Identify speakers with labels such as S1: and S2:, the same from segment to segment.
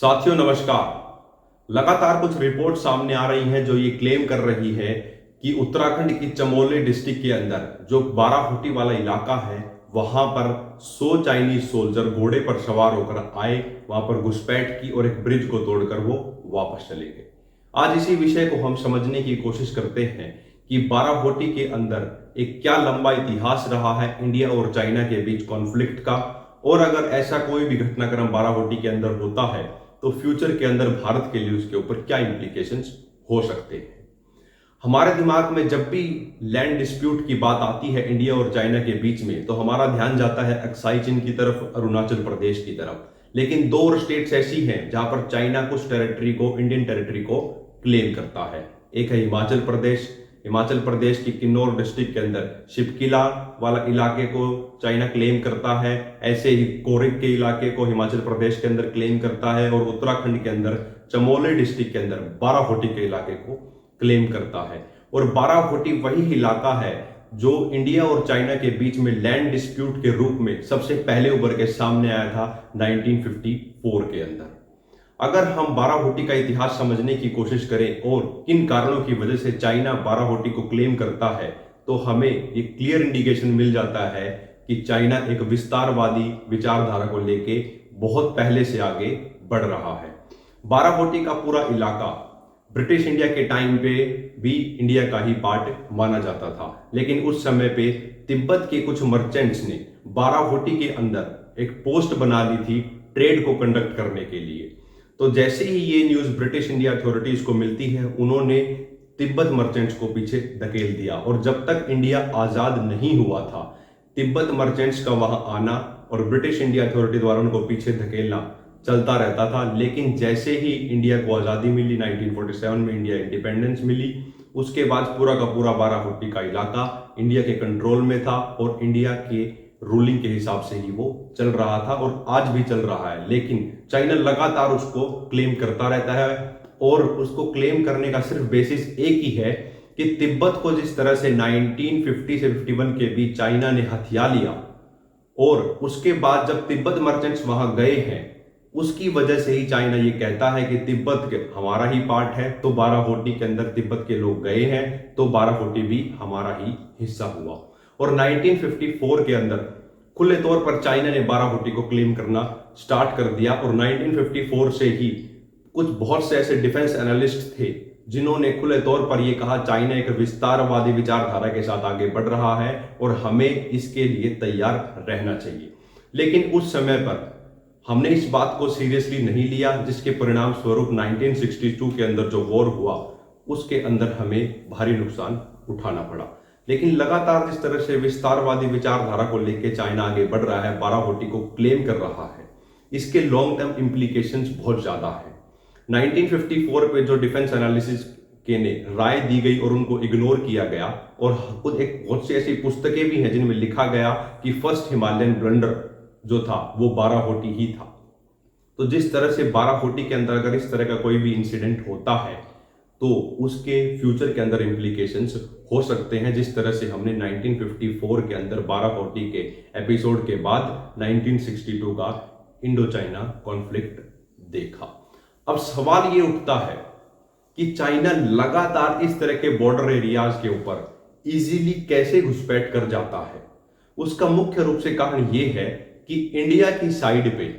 S1: साथियों नमस्कार। लगातार कुछ रिपोर्ट सामने आ रही हैं जो ये क्लेम कर रही है कि उत्तराखंड की चमोली डिस्ट्रिक्ट के अंदर जो बाराहोटी वाला इलाका है वहां पर 100 चाइनीज सोल्जर घोड़े पर सवार होकर आए, वहां पर घुसपैठ की और एक ब्रिज को तोड़कर वो वापस चले गए। आज इसी विषय को हम समझने की कोशिश करते हैं कि बाराहोटी के अंदर एक क्या लंबा इतिहास रहा है इंडिया और चाइना के बीच कॉन्फ्लिक्ट का, और अगर ऐसा कोई भी घटनाक्रम बाराहोटी के अंदर होता है तो फ्यूचर के अंदर भारत के लिए उसके ऊपर क्या इंप्लीकेशंस हो सकते हैं। हमारे दिमाग में जब भी लैंड डिस्प्यूट की बात आती है इंडिया और चाइना के बीच में तो हमारा ध्यान जाता है अक्साई चीन की तरफ, अरुणाचल प्रदेश की तरफ। लेकिन दो और स्टेट्स ऐसी हैं जहां पर चाइना कुछ टेरिटरी को, इंडियन टेरिटरी को क्लेम करता है। एक है हिमाचल प्रदेश। हिमाचल प्रदेश की किन्नौर डिस्ट्रिक्ट के अंदर शिवकिला वाला इलाके को चाइना क्लेम करता है, ऐसे ही कोरिग के इलाके को हिमाचल प्रदेश के अंदर क्लेम करता है, और उत्तराखंड के अंदर चमोली डिस्ट्रिक्ट के अंदर बाराहोटी के इलाके को क्लेम करता है। और बाराहोटी वही इलाका है जो इंडिया और चाइना के बीच में लैंड डिस्प्यूट के रूप में सबसे पहले उभर के सामने आया था 1954 के अंदर। अगर हम बाराहोटी का इतिहास समझने की कोशिश करें और किन कारणों की वजह से चाइना बाराहोटी को क्लेम करता है तो हमें एक क्लियर इंडिकेशन मिल जाता है कि चाइना एक विस्तारवादी विचारधारा को लेके बहुत पहले से आगे बढ़ रहा है। बाराहोटी का पूरा इलाका ब्रिटिश इंडिया के टाइम पे भी इंडिया का ही पार्ट माना जाता था, लेकिन उस समय पे तिब्बत के कुछ मर्चेंट्स ने बाराहोटी के अंदर एक पोस्ट बना ली थी ट्रेड को कंडक्ट करने के लिए। तो जैसे ही ये न्यूज ब्रिटिश इंडिया अथॉरिटीज को मिलती है उन्होंने तिब्बत मर्चेंट्स को पीछे धकेल दिया, और जब तक इंडिया आजाद नहीं हुआ था तिब्बत मर्चेंट्स का वहां आना और ब्रिटिश इंडिया अथॉरिटी द्वारा उनको पीछे धकेलना चलता रहता था। लेकिन जैसे ही इंडिया को आज़ादी मिली, 1947 में इंडिया इंडिपेंडेंस मिली, उसके बाद पूरा का पूरा बाराहोटी का इलाका इंडिया के कंट्रोल में था और इंडिया के रूलिंग के हिसाब से ही वो चल रहा था और आज भी चल रहा है। लेकिन चाइना लगातार उसको क्लेम करता रहता है, और उसको क्लेम करने का सिर्फ बेसिस एक ही है कि तिब्बत को जिस तरह से 1950 से 51 के बीच चाइना ने हथिया लिया, और उसके बाद जब तिब्बत मर्चेंट्स वहां गए हैं उसकी वजह से ही चाइना ये कहता है कि तिब्बत हमारा ही पार्ट है, तो बाराहोटी के अंदर तिब्बत के लोग गए हैं तो बाराहोटी भी हमारा ही हिस्सा हुआ। और 1954 के अंदर खुले तौर पर चाइना ने बाराहोटी को क्लेम करना स्टार्ट कर दिया, और 1954 से ही कुछ बहुत से ऐसे डिफेंस एनालिस्ट थे जिन्होंने खुले तौर पर यह कहा चाइना एक विस्तारवादी विचारधारा के साथ आगे बढ़ रहा है और हमें इसके लिए तैयार रहना चाहिए। लेकिन उस समय पर हमने इस बात को सीरियसली नहीं लिया, जिसके परिणाम स्वरूप 1962 के अंदर जो वॉर हुआ उसके अंदर हमें भारी नुकसान उठाना पड़ा। लेकिन लगातार जिस तरह से विस्तारवादी विचारधारा को लेकर चाइना आगे बढ़ रहा है, बाराहोटी को क्लेम कर रहा है, इसके लॉन्ग टर्म इंप्लीकेशंस बहुत ज्यादा है। 1954 पे जो डिफेंस एनालिसिस के ने राय दी गई और उनको इग्नोर किया गया, और कुछ एक बहुत सी ऐसी पुस्तकें भी हैं जिनमें लिखा गया कि फर्स्ट हिमालयन ब्लंडर जो था वो बाराहोटी ही था। तो जिस तरह से बाराहोटी के अंदर अगर इस तरह का कोई भी इंसिडेंट होता है तो उसके फ्यूचर के अंदर इंप्लीकेशंस हो सकते हैं, जिस तरह से हमने 1954 के अंदर बाराहोटी के एपिसोड के बाद 1962 का इंडो चाइना कॉन्फ्लिक्ट देखा। अब सवाल ये उठता है कि चाइना लगातार इस तरह के बॉर्डर एरियाज के ऊपर इजीली कैसे घुसपैठ कर जाता है। उसका मुख्य रूप से कारण ये है कि इंडिया की साइड पे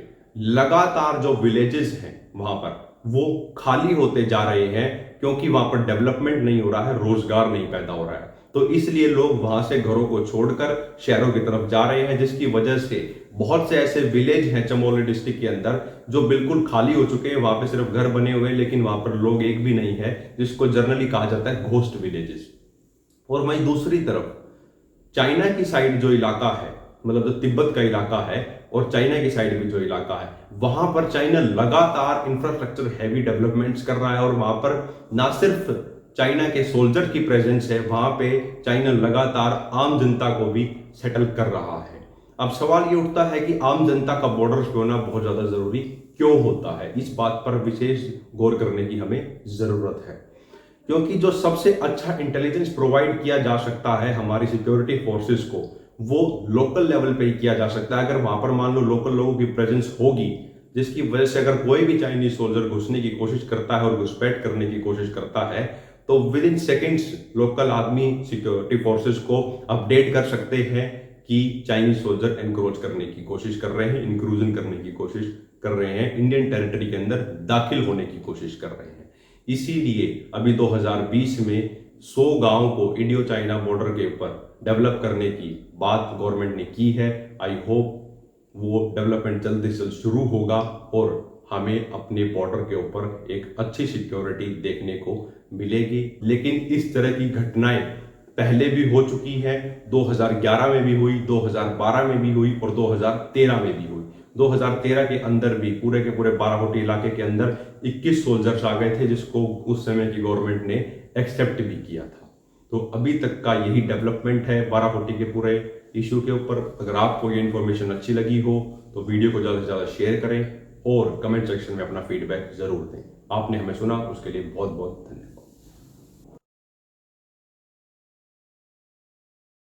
S1: लगातार जो विलेजेस हैं वहां पर वो खाली होते जा रहे हैं, क्योंकि वहां पर डेवलपमेंट नहीं हो रहा है, रोजगार नहीं पैदा हो रहा है। तो इसलिए लोग वहां से घरों को छोड़कर शहरों की तरफ जा रहे हैं, जिसकी वजह से बहुत से ऐसे विलेज हैं चमोली डिस्ट्रिक्ट के अंदर जो बिल्कुल खाली हो चुके हैं। वहां पे सिर्फ घर बने हुए हैं, लेकिन वहां पर लोग एक भी नहीं है, जिसको जनरली कहा जाता है घोस्ट विलेजेस। और वहीं दूसरी तरफ चाइना की साइड जो इलाका है, मतलब जो तिब्बत का इलाका है और चाइना की साइड में जो इलाका है, वहां पर चाइना लगातार इंफ्रास्ट्रक्चर हैवी डेवलपमेंट्स कर रहा है, और वहां पर ना सिर्फ चाइना के सोल्जर की प्रेजेंस है, वहां पे चाइना लगातार आम जनता को भी सेटल कर रहा है। अब सवाल ये उठता है कि आम जनता का बॉर्डर्स पे होना बहुत ज्यादा जरूरी क्यों होता है। इस बात पर विशेष गौर करने की हमें जरूरत है, क्योंकि जो सबसे अच्छा इंटेलिजेंस प्रोवाइड किया जा सकता है हमारी सिक्योरिटी फोर्सेस को, वो लोकल लेवल पे ही किया जा सकता है। अगर वहां पर मान लो लोकल लोगों की प्रेजेंस होगी, जिसकी वजह से अगर कोई भी चाइनीज सोल्जर घुसने की कोशिश करता है और घुसपैठ करने की कोशिश करता है तो with in seconds local army security forces को अपडेट कर सकते हैं कि चाइनीज सोल्जर एनक्रोच करने की कोशिश कर रहे हैं, इंक्रूजन करने की कोशिश कर रहे हैं, इंडियन टेरिटरी के अंदर दाखिल होने की कोशिश कर रहे हैं। इसीलिए अभी 2020 में 100 गांव को इंडियो चाइना बॉर्डर के ऊपर डेवलप करने की बात गवर्नमेंट ने की है। आई होप वो डेवलपमेंट जल्दी से जल्द शुरू होगा और हमें अपने बॉर्डर के ऊपर एक अच्छी सिक्योरिटी देखने को मिलेगी। लेकिन इस तरह की घटनाएं पहले भी हो चुकी हैं, 2011 में भी हुई, 2012 में भी हुई और 2013 में भी हुई। 2013 के अंदर भी पूरे के पूरे बाराकोटी इलाके के अंदर 21 सोल्जर्स आ गए थे, जिसको उस समय की गवर्नमेंट ने एक्सेप्ट भी किया था। तो अभी तक का यही डेवलपमेंट है बाराकोटी के पूरे इशू के ऊपर। अगर आपको ये इन्फॉर्मेशन अच्छी लगी हो तो वीडियो को ज़्यादा से ज़्यादा शेयर करें और कमेंट सेक्शन में अपना फीडबैक जरूर दें। आपने हमें सुना उसके लिए बहुत बहुत धन्यवाद।